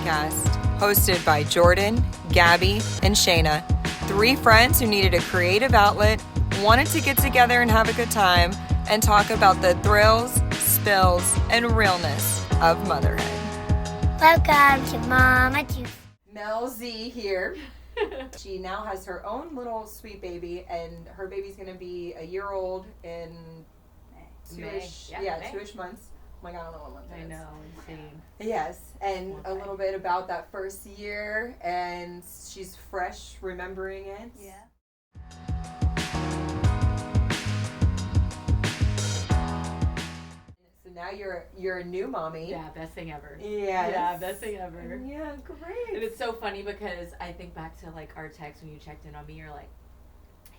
podcast, hosted by Jordan, Gabby, and Shayna, three friends who needed a creative outlet, wanted to get together and have a good time, and talk about the thrills, spills, and realness of motherhood. Welcome to Mama Juice. Mel Z here. She now has her own little sweet baby, and her baby's going to be a year old in two-ish months. Oh my God, I don't know what month it is. I know, insane. Yes, and a little bit about that first year, and she's fresh remembering it. Yeah. So now you're a new mommy. Yeah, best thing ever. Yes. Yeah, best thing ever. Yeah, great. And it's so funny because I think back to like our text when you checked in on me, you're like,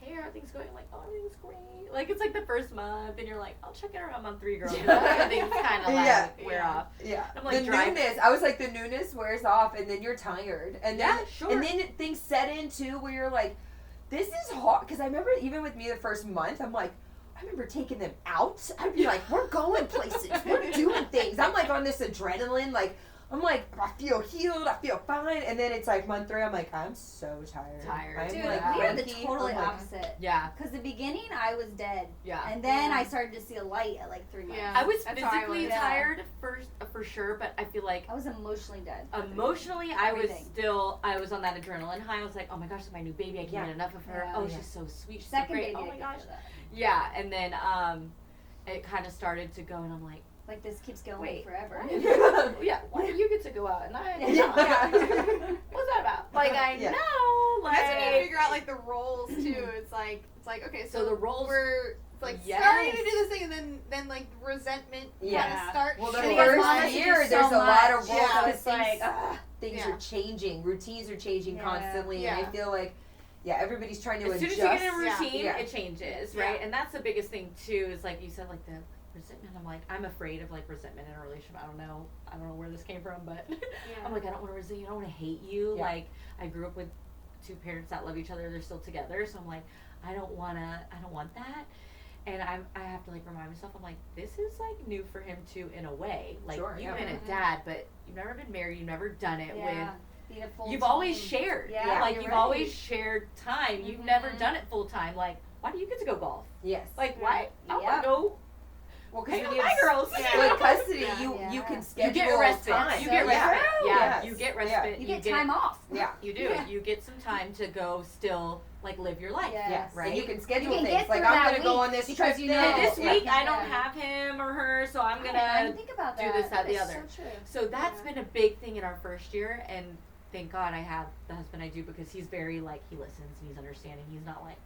hey, how are things going? I'm like, oh, everything's great. Like, it's like the first month, and you're like, I'll check in around month 3, girl. Everything's kind of like wear off. Yeah. I'm like, the newness, I was like, the newness wears off, and then you're tired. And then, sure. And then things set in, too, where you're like, this is hard. Because I remember even with me the first month, I'm like, I remember taking them out. I'd be like, we're going places. We're doing things. I'm like on this adrenaline. Like, I'm like, I feel healed. I feel fine. And then it's like month 3. I'm like, I'm so tired. I'm Dude, like, we are the cranky. totally I'm like, opposite. Yeah. Because the beginning, I was dead. Yeah. And then I started to see a light at like 3 months. Yeah. I was That's how I physically was. tired for sure, but I feel like I was emotionally dead. emotionally, I was on that adrenaline high. I was like, oh my gosh, it's my new baby. I can't get enough of her. Yeah. Oh, she's so sweet. She's Second so great. baby. Oh my I gosh. did that. Yeah, and then it kind of started to go, and I'm like, Like this keeps going Wait, forever. yeah, why do you get to go out and I don't? Yeah. What's that about? Like, I know, like. That's when you figure out like the roles too. It's like okay, so the roles we're like Yes. starting to do this thing, and then like resentment Yeah. starts. Well, the And because Mama first should year, do there's so a lot of roles. much. Yeah, because it's like, things Yeah. are changing. Routines are changing Yeah. constantly. Yeah. And I feel like, everybody's trying to as soon as adjust. you get in a routine, Yeah. it changes, Yeah. right? And that's the biggest thing too. Is like you said, like the resentment. I'm like, I'm afraid of like resentment in a relationship. I don't know where this came from, but I'm like, I don't want to resent you. I don't want to hate you. Yeah. Like, I grew up with 2 parents that love each other. They're still together, so I'm like, I don't want that. And I have to like remind myself, I'm like, this is like new for him too in a way. Like, Sure, you've yeah. been a dad, but you've never been married. You've never done it Yeah. with. Being a full You've team. always shared. Yeah, Like, you're you've right. always shared time. You've never done it full time. Like, why do you get to go golf? Yes. Like, why? I Yeah. want to go Well, hang because out you with my girls. with custody, Yeah. you Yeah. can You schedule get respite. time. You get Yeah. respite. Yeah, Yes. you get Yeah. respite. You get time off. Yeah. You do. Yeah. You get some time to go still, like, live your life. Yes. Yes. Right? And you can schedule You can things. get Like, through I'm that going to go week on this because trip you now. know- This week, I don't Yeah. have him or her, so I'm I going didn't to think about do that. this, that, the is other. So true. So that's Yeah. been a big thing in our first year, and thank God I have the husband I do, because he's very, like, he listens and he's understanding. He's not like,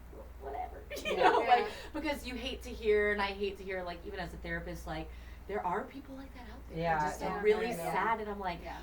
whatever, you know, Yeah. like, because you hate to hear, and I hate to hear, like, even as a therapist, like, there are people like that out there. Yeah, Just yeah, like really right, yeah. sad, and I'm like, Yeah.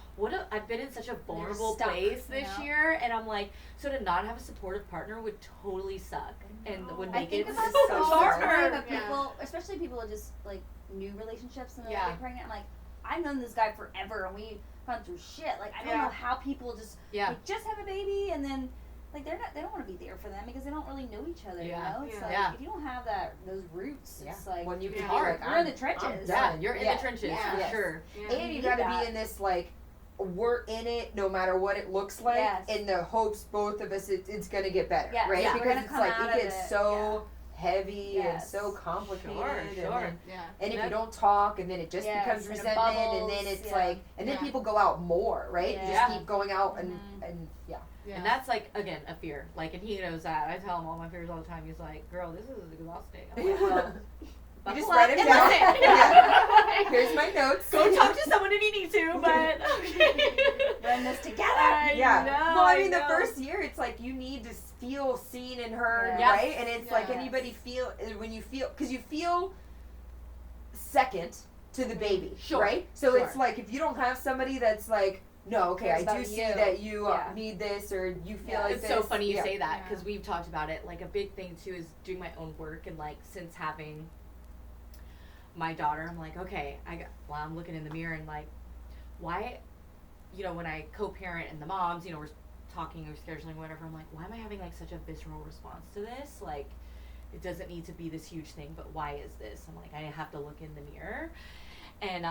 I've been in such a vulnerable stuck, place you this know? year, and I'm like, so to not have a supportive partner would totally suck, and would I make think it about so this much all the time, harder. but people, especially people with just like new relationships and they Yeah. get pregnant. I'm like, I've known this guy forever, and we've gone through shit. Like, I don't Yeah. know how people just Yeah. like, just have a baby and then like they don't want to be there for them because they don't really know each other. Yeah. You know, it's Yeah. like Yeah. if you don't have those roots, Yeah. it's like When you can Yeah. be like, you're in the trenches. Yeah, you're in Yeah. the trenches Yeah. for Yes. sure. Yeah. And you need got to that. be in this, like, we're in it no matter what it looks like, Yes. in the hopes both of us it's going to get better, Yes. right? Yeah. We're Because gonna it's come like out it of gets it. so heavy and Yes. so complicated. Sure, and sure. then- Yeah. And if Yep. you don't talk, and then it just Yes, becomes and it resentment, and bubbles, then it's yeah. like, and then Yeah. people go out more, right? You Yeah. just keep going out and Mhm. yeah. Yeah. And that's like, again, a fear. Like, and he knows that. I tell him all my fears all the time. He's like, girl, this is exhausting. I'm like, well, You just buckle write up it and down. listen. Yeah. Here's my notes. Go talk to someone if you need to, but We're in this together. Yeah. know, Well, I I mean, the know. first year, it's like you need to feel seen and heard, Yeah. right? And it's like Yes. anybody feel when you feel, because you feel second to the baby, Sure. right? So Sure. it's like if you don't have somebody that's like, no, okay, Cares I do about see you. that you Yeah. need this, or you feel Yeah. like It's this. so funny you Yeah. say that, Yeah. because we've talked about it. Like, a big thing too is doing my own work, and like, since having my daughter, I'm like, okay, I'm looking in the mirror and like, why, you know, when I co-parent and the moms, you know, we're talking or scheduling, whatever, I'm like, why am I having like such a visceral response to this? Like, it doesn't need to be this huge thing, but why is this? I'm like, I have to look in the mirror. And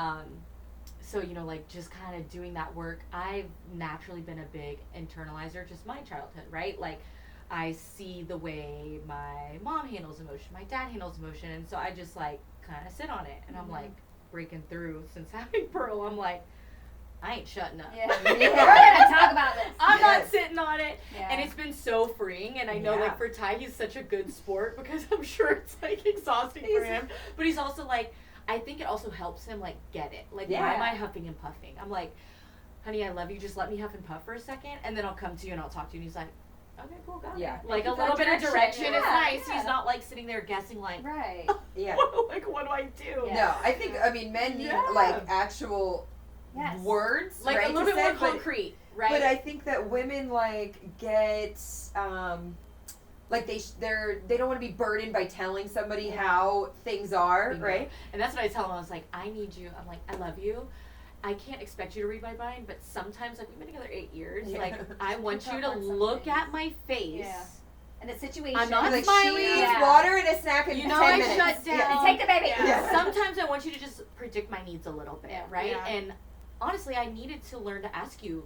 so, you know, like, just kind of doing that work, I've naturally been a big internalizer, just my childhood, right? Like, I see the way my mom handles emotion, my dad handles emotion, and so I just, like, kind of sit on it, and I'm, like, breaking through since having Pearl. I'm like, I ain't shutting up. Yeah. We're gonna talk about this. I'm not sitting on it. Yeah. And it's been so freeing. And I know, like, for Ty, he's such a good sport because I'm sure it's, like, exhausting for him. But he's also, like, I think it also helps him, like, get it. Like, why am I huffing and puffing? I'm like, honey, I love you. Just let me huff and puff for a second. And then I'll come to you and I'll talk to you. And he's like, okay, cool, got it. Like, a little bit of direction is nice. He's not, like, sitting there guessing, like, Right. Yeah. like, what do I do? Yeah. No, I think, I mean, men need, like, actual words, like, right, a little to bit more say, concrete, right? But I think that women, like, get, like, they don't want to be burdened by telling somebody how things are, Bingo. right? And that's what I tell them. I was like, I need you. I'm like, I love you. I can't expect you to read my mind, but sometimes, like, we've been together 8 years. Yeah. Like, I want Pick you up to on some look things. at my face. Yeah. In a situation. I'm not Like, smiling. she needs Yeah. water and a snack in You 10 know, I minutes. shut down. Yeah. And take the baby. Yeah. Sometimes I want you to just predict my needs a little bit, right? Yeah. And honestly, I needed to learn to ask you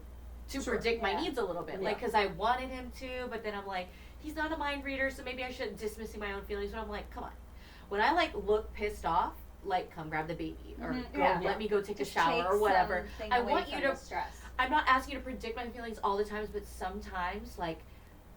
to Sure. predict my Yeah. needs a little bit. Yeah. Like, because I wanted him to, but then I'm like, he's not a mind reader, so maybe I shouldn't dismissing my own feelings. But I'm like, come on. When I, like, look pissed off, like, come grab the baby or Mhm. go, Yeah. let me go take Just a shower take or whatever. something I away want you from to. the stress. I'm not asking you to predict my feelings all the times, but sometimes, like,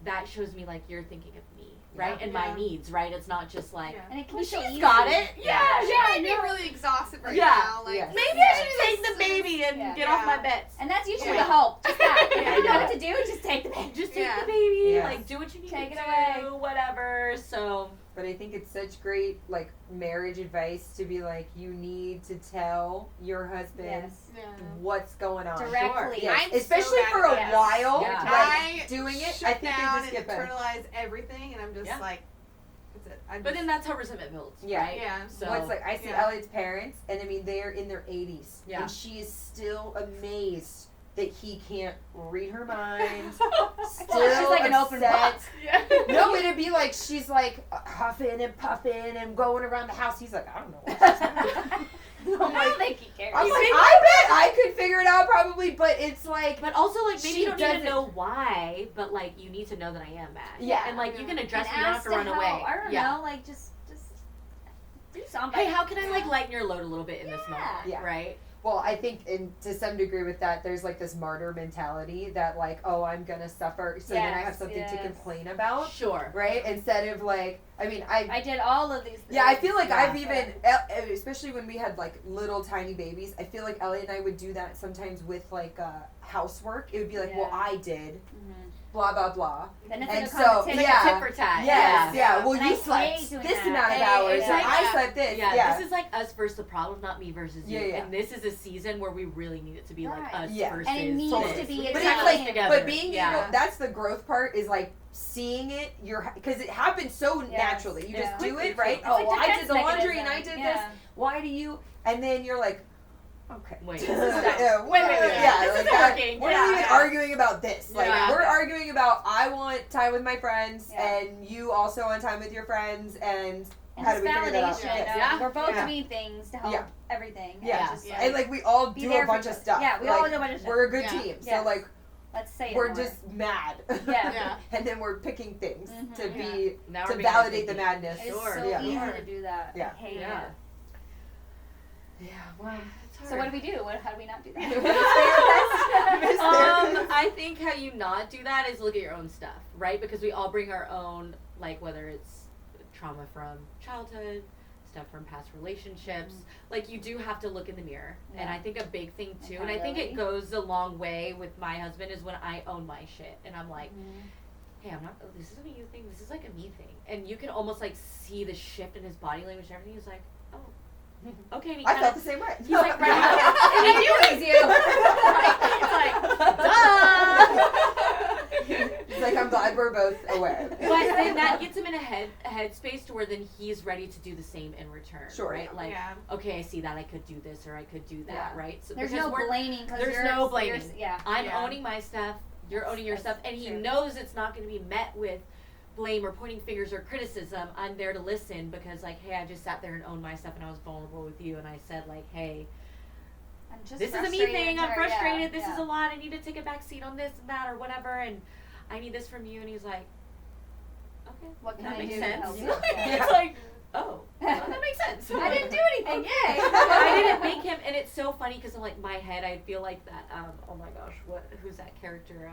that shows me, like, you're thinking of me, right? Yeah. And my needs, right? It's not just like, Yeah. And it can well, be so she's easy. got it. Yeah, she I might be know. really exhausted right Yeah. now. Like, Yes. Maybe Yeah. I should take the baby and Yeah. get off my bets. And that's usually Yeah. the hope. Just that. If Yeah. you know what to do, just take the baby. Just take Yeah. the baby, Yes. like, do what you need Take to it do, away. whatever. So, But I think it's such great, like, marriage advice to be like, you need to tell your husband Yes. yeah. what's going on. Directly. Yes. I'm so Especially bad for at a that. while, Yeah. like, I doing it, shut I think they down just get and better. internalize everything, and I'm just Yeah. like, that's it. but then that's how resentment builds, Yeah. right? Yeah. So, What's like, I see Yeah. Elliot's parents, and I mean, they're in their 80s. Yeah. And she is still amazed that he can't read her mind. Still She's like an open upset. book. Yeah. No, it'd be like she's like huffing and puffing and going around the house. He's like, I don't know what she's saying. I'm I like, don't think he cares. I'm like, I bet I could figure it out probably, but it's like, but also, like, maybe She you don't need doesn't- to know why, but, like, you need to know that I am mad. Yeah. And, like, you can And address me, you don't have ask to run help. away. I don't Yeah. know, like just do something. Hey, how can I, like, lighten your load a little bit in this Yeah. moment, Yeah. right? well, I think, and to some degree with that, there's like this martyr mentality that like, oh, I'm gonna suffer, so then I have Yes, something to yes. complain about, Sure. right? Instead of like, I mean, I did all of these things. Yeah, I feel like Yeah. I've even, especially when we had like little tiny babies, I feel like Elliot and I would do that sometimes with like housework. It would be like, well, Yeah. I did, Mhm. blah, blah, blah. Then it's And like a so, competition. Like yeah. a tit for tat. Yes, yeah. Well, And you I slept hate doing this that. amount of Hey, hours, it's and like- I slept this. Yeah, Yeah. this is like us versus the problem, not me versus you. Yeah, yeah. And this is a season where we really need it to be like Right. us Yeah. versus And it needs Totally. to be this. But a it's team. like, together. but being yeah. able, that's the growth part is like seeing it, because it happens so Yes. naturally. You Yeah. just do it, It's right? It's Oh, like well, I defense did the laundry and I mechanism. did Yeah. this. Why do you? And then you're like, okay. Wait, Yeah, this is not- wait, yeah, this like isn't that. working. We're Yeah, not even yeah. arguing about this. Like Yeah. we're arguing about I want time with my friends, Yeah. and you also want time with your friends, and And how just do we figure that out? validation. Yes. Yeah. We're both Yeah. doing things to help Yeah. everything. Yeah. And just, Yeah. like, And like we all Be do there a for bunch each of other. stuff. Yeah, we like, all do a bunch of stuff. We're a good Yeah. team. Yes. So like let's say it we're more. just mad. Yeah. Yeah. And then we're picking things Mhm. to be Now to we're being validate the picky. madness. It's Sure. so Yeah. easy Yeah. to do that. Yeah. I hate Yeah. it. Yeah. Well. So what do we do? How do we not do that? Miss Therapist. I think how you not do that is look at your own stuff, right? Because we all bring our own, like whether it's trauma from childhood, stuff from past relationships. Like you do have to look in the mirror. And Yeah. I think a big thing too, and I think it goes a long way with my husband is when I own my shit. And I'm like, hey, I'm not, this isn't a you thing, this is like a me thing. And you can almost like see the shift in his body language and everything. He's like, oh, okay. And he I kinda, felt the same way. he's like, right. And I knew it was you. It's like, duh. It's like I'm glad we're both aware. But then that gets him in a headspace to where then he's ready to do the same in return. Sure. Right? Like, Yeah. okay, I see that I could do this or I could do that, Yeah. right? So There's because no we're- blaming. there's no blaming. Yeah. I'm Yeah. owning my stuff, you're owning your That's stuff, and he true. knows it's not going to be met with blame or pointing fingers or criticism. I'm there to listen because, like, hey, I just sat there and owned my stuff and I was vulnerable with you and I said, like, hey, I'm just this is a me frustrated thing. I'm or- frustrated. yeah, This yeah. is a lot. I need to take a back seat on this and that or whatever. And I need this from you. And he's like, okay, What can that I makes do to sense. help you? Yeah. It's like, oh, well, that makes sense. I didn't do anything. Yay! I didn't make him, and it's so funny because in like my head, I feel like that. Oh my gosh, who's that character?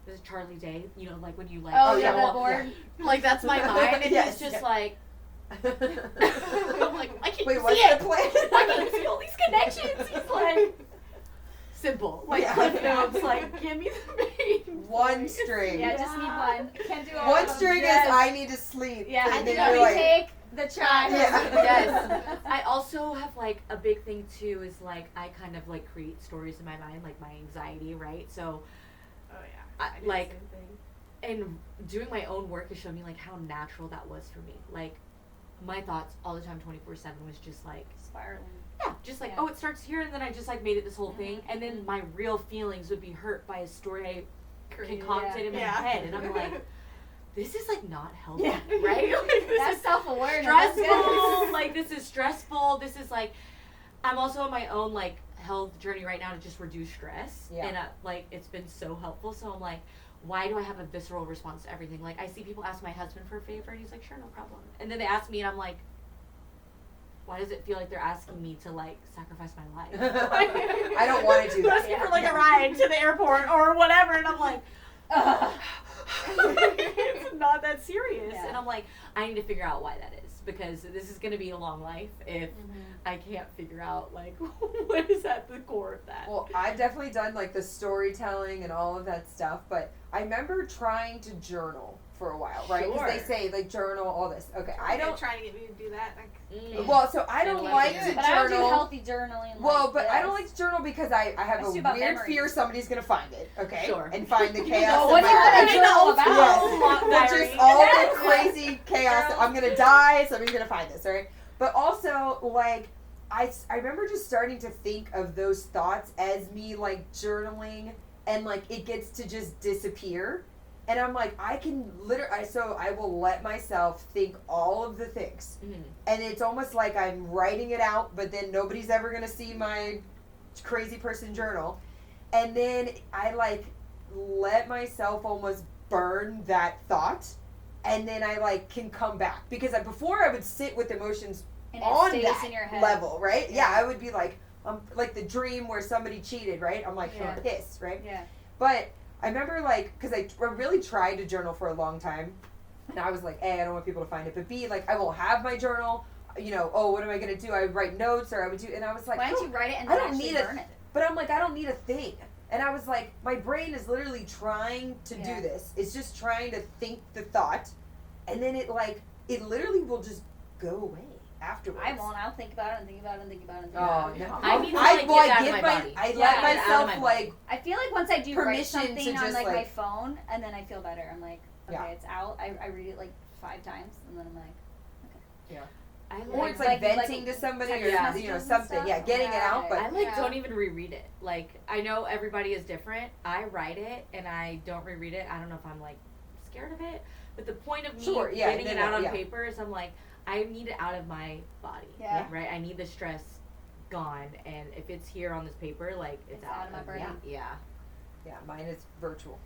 This is Charlie Day. You know, like when you like. Oh, yeah, yeah, the well, board. Like that's my mind, and Yes, he's just yeah. like. I'm like, I can't Wait, see what's it. the plan? I can't see all these connections. He's like. Simple, like Yeah. Cliff Notes, like give me the main One string. Yeah, just need one. Can't do all One of them. string Yes. is I need to sleep. Yeah, and and then then you're we like, take the child. Yeah. Yes. I also have like a big thing too is like I kind of like create stories in my mind, like my anxiety, right? So Oh yeah. I, do the like same thing. and doing my own work has shown me like how natural that was for me. Like my thoughts all the time 24/7 was just like Spiraling. yeah, just like Yeah. oh it starts here and then I just like made it this whole thing and then my real feelings would be hurt by a story I concocted in my Yeah. head and I'm like this is like not healthy, Yeah. right? Like, this That's is self-awareness. stressful. Like this is stressful. This is like I'm also on my own like health journey right now to just reduce stress. Yeah. And like it's been so helpful. So I'm like, why do I have a visceral response to everything? Like I see people ask my husband for a favor and he's like, sure, no problem. And then they ask me and I'm like, why does it feel like they're asking me to like sacrifice my life? I don't want to do They're that. asking for like a ride to the airport or whatever and I'm like, it's not that serious. Yeah. And I'm like, I need to figure out why that is because this is going to be a long life if I can't figure out like what is at the core of that. Well, I've definitely done like the storytelling and all of that stuff, but I remember trying to journal for a while, right? Because they Sure. say like journal all this. Okay, I They're don't. trying to get me to do that. Like, Well, so I They don't let like you to do it. But I don't do journal. healthy journaling. Well, like but I don't this. like to journal because I have It's a about weird memories. fear somebody's gonna find it, okay? Sure. And find the No, chaos. What in do you my want life. to journal about? Yes. Long Well, diary. just all Yes. the crazy chaos. I'm gonna die. Somebody's gonna find this, right? But also, like, I remember just starting to think of those thoughts as me like journaling, and like it gets to just disappear, and I'm like, I can literally. So I will let myself think all of the things, and it's almost like I'm writing it out, but then nobody's ever gonna see my crazy person journal, and then I like let myself almost burn that thought, and then I like can come back because before I would sit with emotions And it on stays that in your head. level, right? Yeah. Yeah. I would be like the dream where somebody cheated, right? I'm like Yeah. pissed, right? Yeah. But I remember like because I really tried to journal for a long time, and I was like, A, I don't want people to find it, but B, like I will have my journal. You know, oh, what am I gonna do? I would write notes, or I would do, and I was like, Why don't "Oh, you write it and I then don't actually need burn it? but I'm like, I don't need a thing. And I was like, my brain is literally trying to Yeah. do this. It's just trying to think the thought, and then it literally will just go away afterwards. I won't. I'll think about it and think about it and think about it and think Oh about it. no! I need to, like, get out of my body. I Yeah, let get out of myself my like I feel like once I do write Permission to something on just, like my like- phone and then I feel better. I'm like, okay, Yeah. it's out. I read it like 5 times and then I'm like, I or it's like venting to somebody or text you know messages and something. stuff. Yeah, getting it out. But I like Yeah. don't even reread it. Like I know everybody is different. I write it and I don't reread it. I don't know if I'm like scared of it, but the point of me Sure, yeah, getting it no, out on yeah. paper is I'm like I need it out of my body. Yeah. Right. I need the stress gone, and if it's here on this paper, like it's Out of my brain. Yeah. yeah, mine is virtual.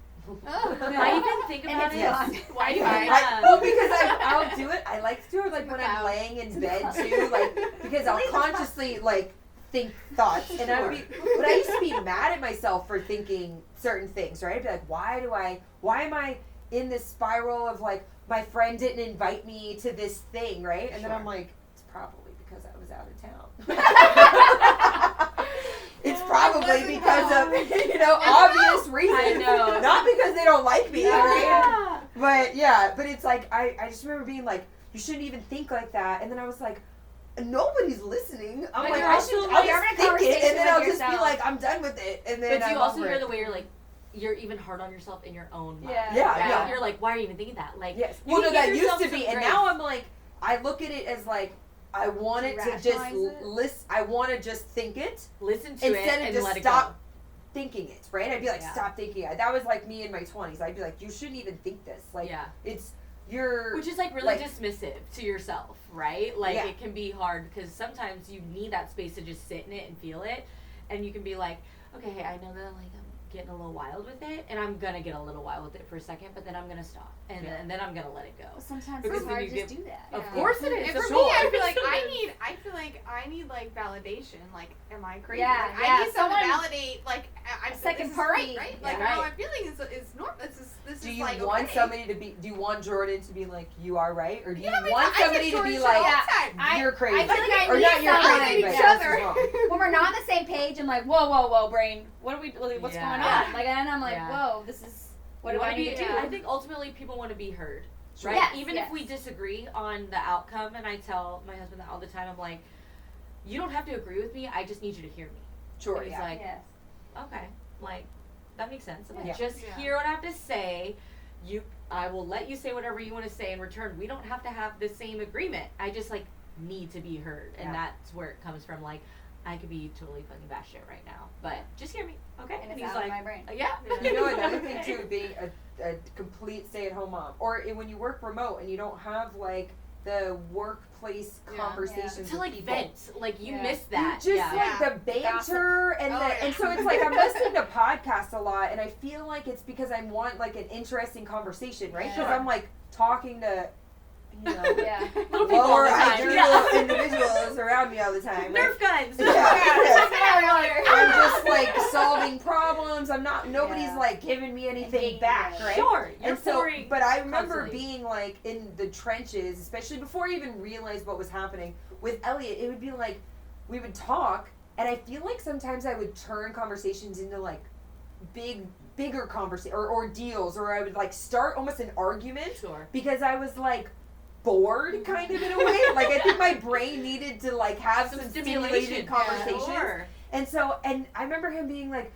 I even think And about it's it. Yes. gone. Wi-Fi. Yeah. Well, because I'll do it. I like to do it like when I'm Without- laying in bed too, like because I'll consciously like think thoughts, and I would be. But I used to be mad at myself for thinking certain things, right? I'd be like, why am I in this spiral of like my friend didn't invite me to this thing, right? And then I'm like, it's probably because I was out of town. It's probably because of obvious reasons. I know. Not because they don't like me, right? Yeah. But yeah, but it's like I just remember being like, you shouldn't even think like that, and then I was like, nobody's listening. I'm But like, you're I also, should. like, I'll you're just having a think it, and then conversation I'll with just be yourself. like, I'm done with it, and then But do you I'm also over hear it. the way you're like, you're even hard on yourself in your own mind. Yeah. Yeah, Right? yeah. You're like, why are you even thinking that? Like, Yes. you Well, no, can give that used yourself to be, some and grace. now I'm like, I look at it as like, I want To it to just rationalize it? listen. I want to just think it listen to instead it of and just let stop it thinking it. Right? I'd be like, Yeah. stop thinking it. That was like me in my 20s. I'd be like, you shouldn't even think this. go. Like, Yeah. it's Which is like really dismissive to yourself, right? Like it can be hard because sometimes you need that space to just sit in it and feel it, and you can be like, okay, hey, I know that like I'm getting a little wild with it, and I'm gonna get a little wild with it for a second, but then I'm gonna stop, and then I'm gonna let it go. Well, sometimes Because it's then hard you to just give- do that. Of course it is. And of for me, course. I feel like I need like validation. Like, am I crazy? Yeah, like, yeah, I need someone to someone- validate. Like, I'm second this is party. right? Yeah. Like, Right. how I'm feeling is normal. This Do is you like want okay. somebody to be? Do you want Jordan to be like, you are right, or do you Yeah, but want I get somebody to Jordan be shit all like, the time. you're crazy, I feel like I or need not you're someone crazy, each but other. this is wrong. When we're not on the same page, I'm like, whoa, brain. What's going Yeah. on? Like, and I'm like, Yeah. whoa, this is what You do I wanna need be, to do? I think ultimately people want to be heard, Sure. right? Yes, Even yes. if we disagree on the outcome, and I tell my husband that all the time, I'm like, you don't have to agree with me. I just need you to hear me. Sure, And he's yeah. like, Yes. okay, like that makes sense. I'm like, Yeah. just Yeah. hear what I have to say. I will let you say whatever you want to say in return. We don't have to have the same agreement. I just like need to be heard, and Yeah. that's where it comes from. Like, I could be totally fucking batshit right now, but just hear me, okay? And it's he's out like, of my brain. yeah. You know, another thing too, being a complete stay-at-home mom, or when you work remote and you don't have like the workplace Yeah. conversations to with like people. vent, like you Yeah. miss that. You yeah. just like the banter and Oh, the yeah. and so it's like I'm listening to podcasts a lot, and I feel like it's because I want like an interesting conversation, right? Because Yeah. I'm like talking to, you know, Yeah. Little people all lower the time. IQ Yeah. individuals around me all the time. Like, Nerf guns. yeah. I'm just like solving problems. I'm not. Nobody's Yeah. like giving me anything Engaging, back, yeah. right? Sure, you're And so, pouring but I remember constantly. being like in the trenches, especially before I even realized what was happening with Elliot. It would be like we would talk, and I feel like sometimes I would turn conversations into like bigger conversation or ordeals, or I would like start almost an argument Sure. because I was like bored, kind of in a way. Like I think my brain needed to like have some stimulated conversations. Sure. And so, and I remember him being like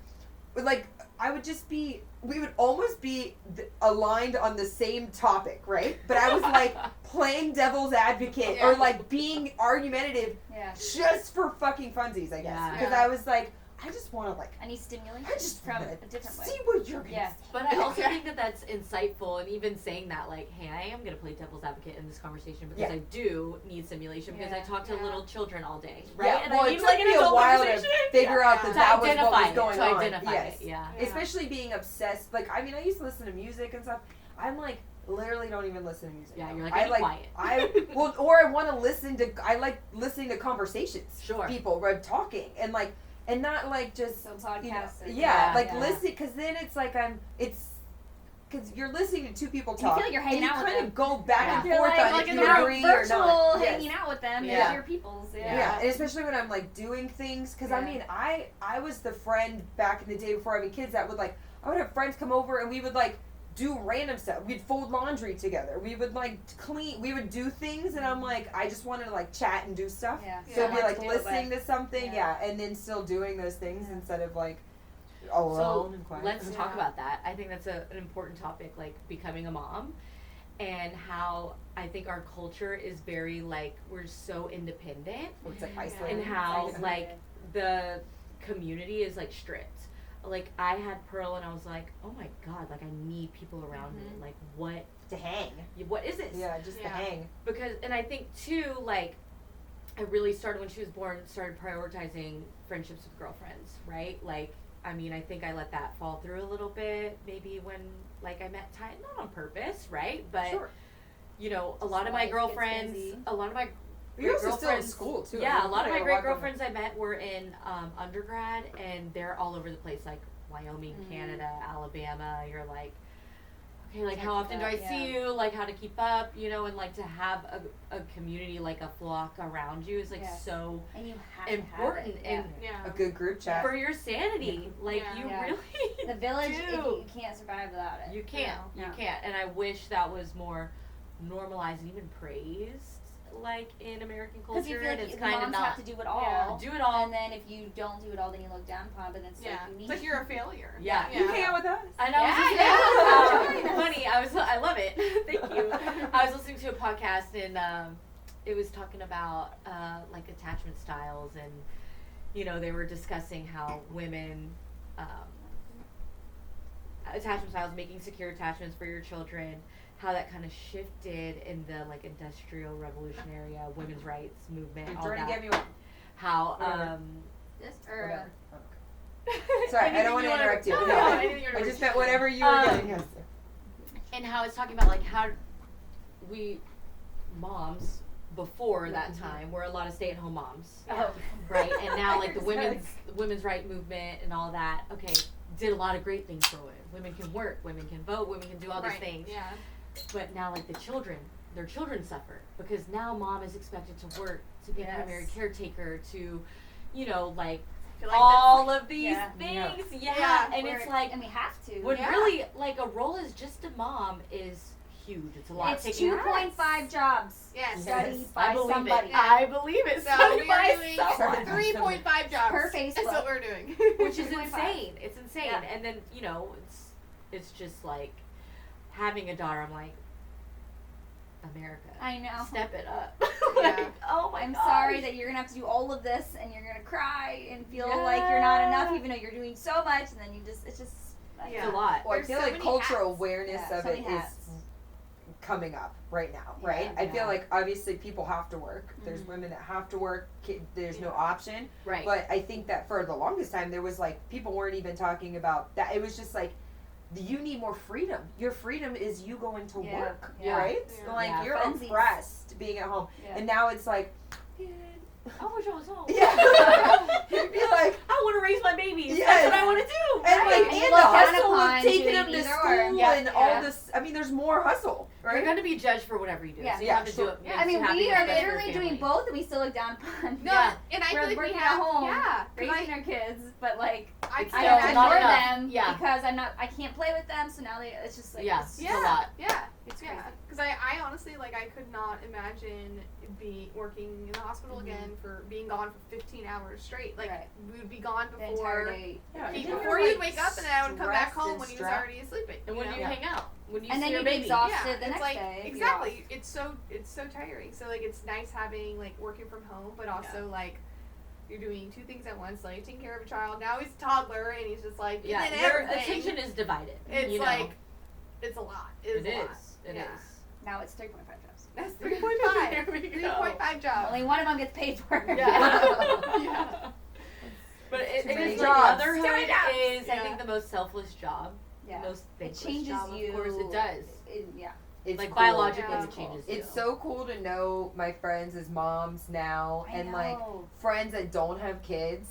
I would just be, we would almost be aligned on the same topic, right? But I was like playing devil's advocate or like being argumentative Yeah. just for fucking funsies, I guess. Yeah. Because I was like, I just want to like, I need stimulation I just from wanna a different way. see what you're gonna Yeah. say. But I also think that that's insightful, and even saying that, like, hey, I am going to play devil's advocate in this conversation because Yeah. I do need stimulation because I Yeah. talk to Yeah. little children all day, right? Yeah, And well, I it need took like an me a adult while to conversation. figure out Yeah. that that was what identify was it, going to on. identify Yes. it, yeah. Yeah. Especially being obsessed. Like, I mean, I used to listen to music and stuff. I'm like, literally don't even listen to music. Yeah, now. you're like, I be quiet. Well, or I want to listen to. I like listening to conversations. Sure. People where I'm talking and not like just. So You know, podcasts. yeah, like yeah. listen, because then it's like because you're listening to two people And you talk. feel like you're hanging and out you with kind them. of go back Yeah. and You're forth like on if in you the agree or virtual not. Yes. hanging out with them. Yeah. As your peoples. Yeah. Yeah, and especially when I'm like doing things, because I Yeah. mean, I was the friend back in the day before having kids that would like, I would have friends come over and we would like do random stuff. We'd fold laundry together. We would like clean. We would do things, and I'm like, I just wanted to like chat and do stuff. Yeah. So it'd be Someone like to do it listening with. to something, Yeah. and then still doing those things Yeah. instead of like alone and So quiet. let's talk Yeah. about that. I think that's an important topic, like becoming a mom, and how I think our culture is very like we're so independent, It's like Yeah. isolating. and how Isolated. like the community is like strict. Like I had Pearl, and I was like, oh my god, like I need people around me. Like what to hang. what is this? Yeah, just to Yeah. hang. Because and I think too, like I really started when she was born, started prioritizing friendships with girlfriends, right? Like I mean, I think I let that fall through a little bit, maybe when like I met Ty, not on purpose, right? But Sure. you know, a lot of Life my gets girlfriends, busy. a lot of my You're great also still in girlfriends- school too. I Yeah, mean, a lot of you my gotta great work on girlfriends I met were in undergrad, and they're all over the place, like Wyoming, Canada, Alabama. You're like, okay, like how often do I see you? Like how to keep up, you know, and like to have a community, like a flock around you is like Yes. so And you have important to have it. and Yeah. a good group chat. for your sanity. Like Yeah. you Yeah. really The village, do. you can't survive without it. You can't. No. You No. can't. And I wish that was more normalized and even praised, like in American Because you culture. feel And like it's the kind of moms not. have to do it all. Yeah. Do it all. And then if you don't do it all, then you look down upon. But it's Yeah. like you need. It's like you're a failure. Yeah. You hang out with us. And I was Yeah, listening, yeah. funny. I love it. Thank you. I was listening to a podcast and it was talking about like attachment styles, and you know they were discussing how women attachment styles, making secure attachments for your children, how that kind of shifted in the like industrial revolutionary women's rights movement. You're All trying to that. get me one. How Whatever. This or Whatever. Sorry, I don't want to interrupt you. No, I just meant whatever you were getting. Yes. and how it's talking about like how we moms before that time were a lot of stay-at-home moms, right? And now like the women's right movement and all that. Okay, did a lot of great things for women. Women can work, women can vote, women can do all these things. Yeah. But now like their children suffer because now mom is expected to work, to be a primary caretaker, to, you know, like all of these things. Yeah. And it's like, and we have to. when really like a role as just a mom is huge. It's a lot. It's 2.5 jobs. Yes. Studied I by believe somebody. it. I believe it. So Studied we by are doing someone. 3.5 jobs. Per Facebook. That's what we're doing. Which is 3.5. insane. It's insane. Yeah. And then, you know, it's just like having a daughter, I'm like, America. I know. Step it up. Yeah. Like, oh my I'm gosh. sorry that you're gonna have to do all of this, and you're gonna cry and feel like you're not enough, even though you're doing so much, and then it's just. Like, It's a lot. Well, I There's feel so like many cultural hats. awareness Yeah, of so it many is hats. coming up right now, right? I feel Yeah. like obviously people have to work. There's women that have to work. There's no option. Right. But I think that for the longest time, there was like, people weren't even talking about that. It was just like, you need more freedom. Your freedom is you going to Yeah. work, Yeah. right? Yeah. Like, Yeah. you're Funsies. oppressed being at home. Yeah. And now it's like, I wish I was home. yeah. You'd be like, I want to raise my babies. Yes. That's what I want to do. and right? like, And and you the look down hustle upon of taking doing them to either school or. Yeah. and all this. I mean, there's more hustle, You're right? going to be judged for whatever you do. Yeah. So you Yeah, have to sure. do it. Yeah, I mean, you have to we do are what's best for your literally doing family. both, and we still look down upon. No, Yeah. and I We're feel like working we at have, home, yeah, 'cause raising our kids, but like I I can't don't imagine not ignore enough. them Yeah. because I can't play with them, so now it's just like Yeah. it's It's a lot. Yeah, It's yeah. crazy. Because I honestly, like, I could not imagine working in the hospital again for being gone for 15 hours straight. Like, Right. we would be gone the entire before day. before you'd wake up, and then I would come back home when he was stressed. already sleeping. And when you you know? hang out. When you And see then your you'd be baby. exhausted the it's next like day. if you're exactly. It's so tiring. So like it's nice having like working from home, but also like you're doing two things at once. Like taking care of a child. Now he's a toddler and he's just like Yeah. in Their everything. attention is divided. It's you know? like it's a lot. It a lot. is. It Yeah. is. off. Now it's 3.5 jobs. That's 3.5. There we go. 3.5 jobs. Only one of them gets paid for. Yeah. Yeah. But Too many it is jobs. motherhood Too many jobs. is I Yeah. think the most selfless job. Yeah. Most It thankless changes job, you. Of course it does. Yeah. It's Like cool. biologically Yeah. it changes It's you. so cool to know my friends as moms now, I and know. like friends that don't have kids.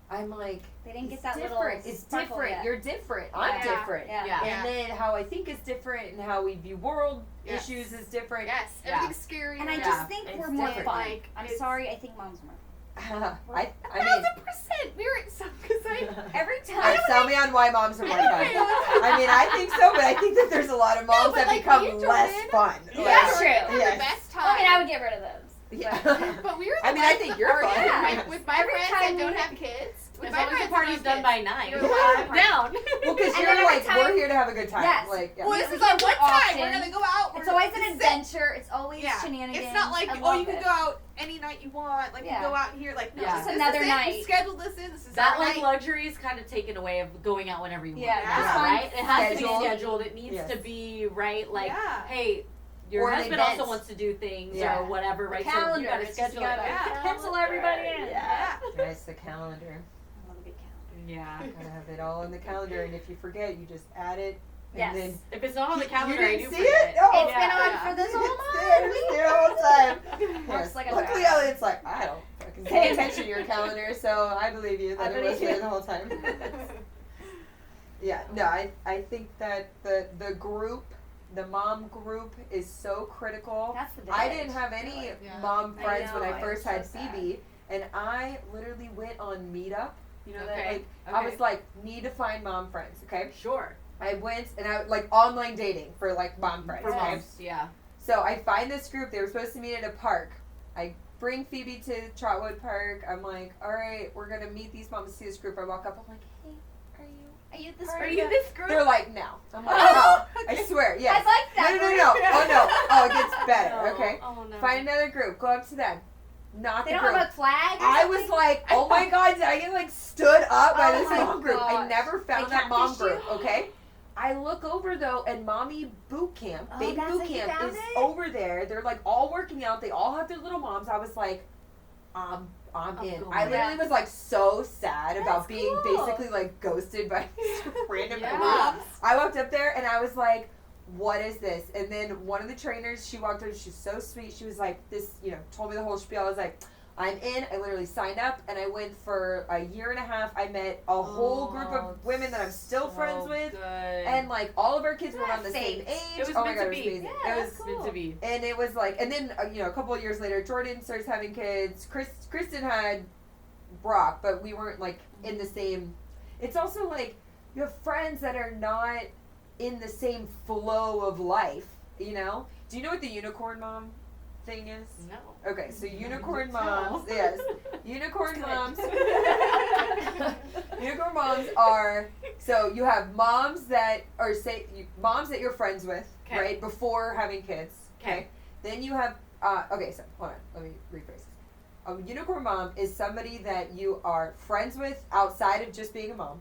I'm like, They didn't it's get that different. little It's sparkle different. yet. You're different. I'm Yeah. different. Yeah. Yeah. And then how I think is different, and how we view world Yes. issues is different. Yes. Yeah. Everything's scary. And I Yeah. just think It's we're more different. fun. Like, I'm it's- sorry, I think moms are more fun. I mean, 1,000%. We're so because Every all time. right, sell me on why moms are more fun. I mean, I think so, but I think that there's a lot of moms but that like become you, less Jordan- fun. Yeah, That's we're true. having Yes. the best time. I mean, I would get rid of those. Yeah. But we were the I mean, I best think you're party. fun. Yeah. With my Every friends time that we- don't have kids. With As my long as friends the party's that done don't by have 9. You're I'm fine. down. Well, because And you're then like, every time- we're here to have a good time. Yes. Like, yeah. Well, this We is our do one time. often. We're gonna go out. It's we're always gonna an sit. adventure. It's always Yeah. shenanigans. It's not like, I oh, love you can it. go out any night you want. Like, Yeah. you go out here. Like, no, Yeah. this Just is another it. night. We scheduled this in. This is That our like night. luxury is kind of taken away of going out whenever you want. Yeah, just Yeah, fun right? It has to scheduled. be scheduled. It needs Yes. to be right. Like, Yeah. hey, your Or an husband event. also wants to do things Yeah. or whatever, right? Calendar. So you gotta It's just schedule it. gotta Yeah. pencil everybody in. Yeah. Nice, the calendar. I love a good calendar. Yeah. Gotta have it all in the calendar, and if you forget, you just add it. Yes. And then If it's not on the You calendar, I didn't do see forget. it? Oh, It's yeah. been on Yeah. for this whole It's there, month. it's there all the time. Works Yes. like a Luckily, charm. Elliot's like, I don't fucking Same. pay attention to your calendar, so I believe you that I it was believe there you. the whole time. Yeah, no, I think that the group, the mom group, is so critical. That's the I big. didn't have any Yeah. mom I friends when know, I first had so sad. Phoebe, and I literally went on Meetup. You know that, Okay. like, I was like, need to find mom friends, okay? Sure. I went and I like online dating for like mom friends. For okay? moms, yeah. So I find this group. They were supposed to meet at a park. I bring Phoebe to Trotwood Park. I'm like, all right, we're gonna meet these moms. See this group. I walk up. I'm like, hey, Are you this? Are you this group? they're like, no. I'm like, oh, I swear, yes. I like that. No. Oh no. Oh, it gets better. Oh, Okay. Oh no. Find another group. Go up to them. Not They the don't group. have a flag. Or I something? was like, oh my god, did I get like stood up by Oh this my mom group? I gosh. never found They that mom catfished group, you? okay? I look over though, and mommy boot camp, Oh, baby that's boot how you camp found is it? over there. They're like all working out. They all have their little moms. I was like, I'm in. I literally was like so sad about being cool. basically like ghosted by these random Yeah. moms. I walked up there and I was like, what is this? And then one of the trainers, she walked over, she's so sweet. She was like, this, told me the whole spiel. I was like, I'm in. I literally signed up and I went for a year and a half. I met a whole group of women that I'm still friends with. Good. And like all of our kids were around the That's same fate. age. It was oh my meant god, to it was be. amazing. Yeah, it that's was cool. meant to be. and it was like, and then a couple of years later, Jordan starts having kids. Kristen had Brock, but we weren't like in the same. It's also like you have friends that are not in the same flow of life. Do you know what the unicorn mom thing is? No. Okay, so unicorn Tell. moms, yes, unicorn moms. Unicorn moms are, so you have moms that are moms that you're friends with, 'Kay. right, before having kids. 'Kay. Then you have okay, so hold on, let me rephrase this. A unicorn mom is somebody that you are friends with outside of just being a mom.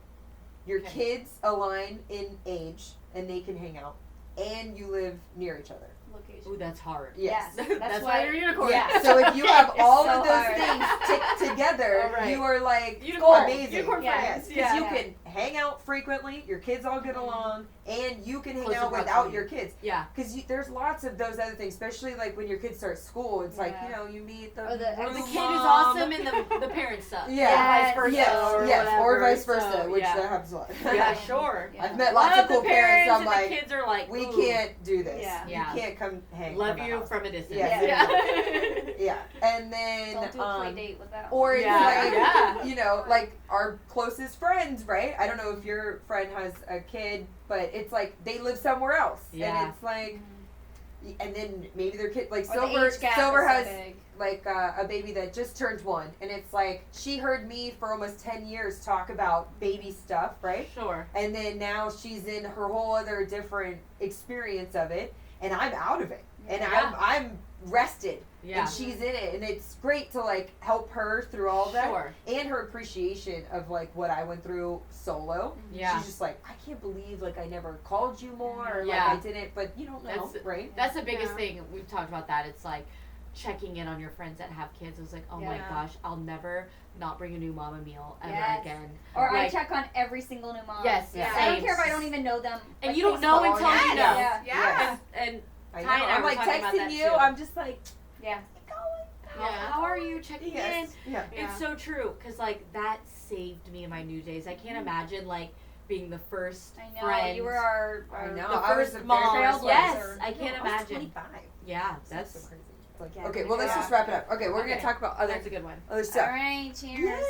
Your Okay. kids align in age and they can hang out, and you live near each other. Location. Ooh, that's hard. Yes. That's why you're a unicorn. Yeah. So if you have It's all so of those hard. things together, All right. you are like Unicorn. amazing. Unicorn Yeah. Yes, friends. because Yeah. you can hang out frequently. Your kids all get along, and you can hang Closer out without proximity. your kids. Yeah. Because there's lots of those other things, especially like when your kids start school. It's like Yeah. you meet the Or the Or the room kid is mom. awesome and the parents suck. Yeah. Or vice versa. Yes, Or yes, or whatever. vice versa, So, which yeah. that happens a lot. Yeah, sure. Yeah. I've met Love lots of cool the parents. I'm and like, the kids are like, we ooh, can't do this. Yeah. Yeah. You can't come hang. love from my you house. from a distance. Yes, Yeah. Yeah, and then Don't do a play date with that. or it's Yeah, like yeah. like our closest friends, right? I don't know if your friend has a kid, but it's like they live somewhere else, Yeah. and it's like, and then maybe their kid, like Or the Silver age gap Silver is so has big. like a baby that just turned 1, and it's like she heard me for almost 10 years talk about baby stuff, right? Sure. And then now she's in her whole other different experience of it, and I'm out of it, and Yeah. I'm rested. Yeah. And she's in it, and it's great to like help her through all that, Sure. and her appreciation of like what I went through solo. Yeah. She's just like, I can't believe like I never called you more, or Yeah. like I didn't, but you don't know, That's- right? That's the biggest Yeah. thing. We've talked about that. It's like checking in on your friends that have kids. It was like, oh my Yeah. gosh, I'll never not bring a new mama meal ever Yes. again. Or I Like- check on every single new mom. Yes, Yeah. I don't same. care if I don't even know them. And like, you don't know Facebook. until you yes. know. Yeah. Yeah. And I know. Ty and I I'm were like talking about texting that you. too. I'm just like, Yeah. how, Yeah. how are you checking in? yes, yeah. Yeah. It's so true because like that saved me in my new days. I can't imagine like being the first I know. friend. You were our I know. the I was first the mom. very first one. Yes, I can't I was imagine. 25. Yeah, That's that's so crazy. Like, Yeah, okay, well let's yeah. just wrap it up. Okay, we're Okay. gonna talk about other that's a good one. stuff. All right. Cheers.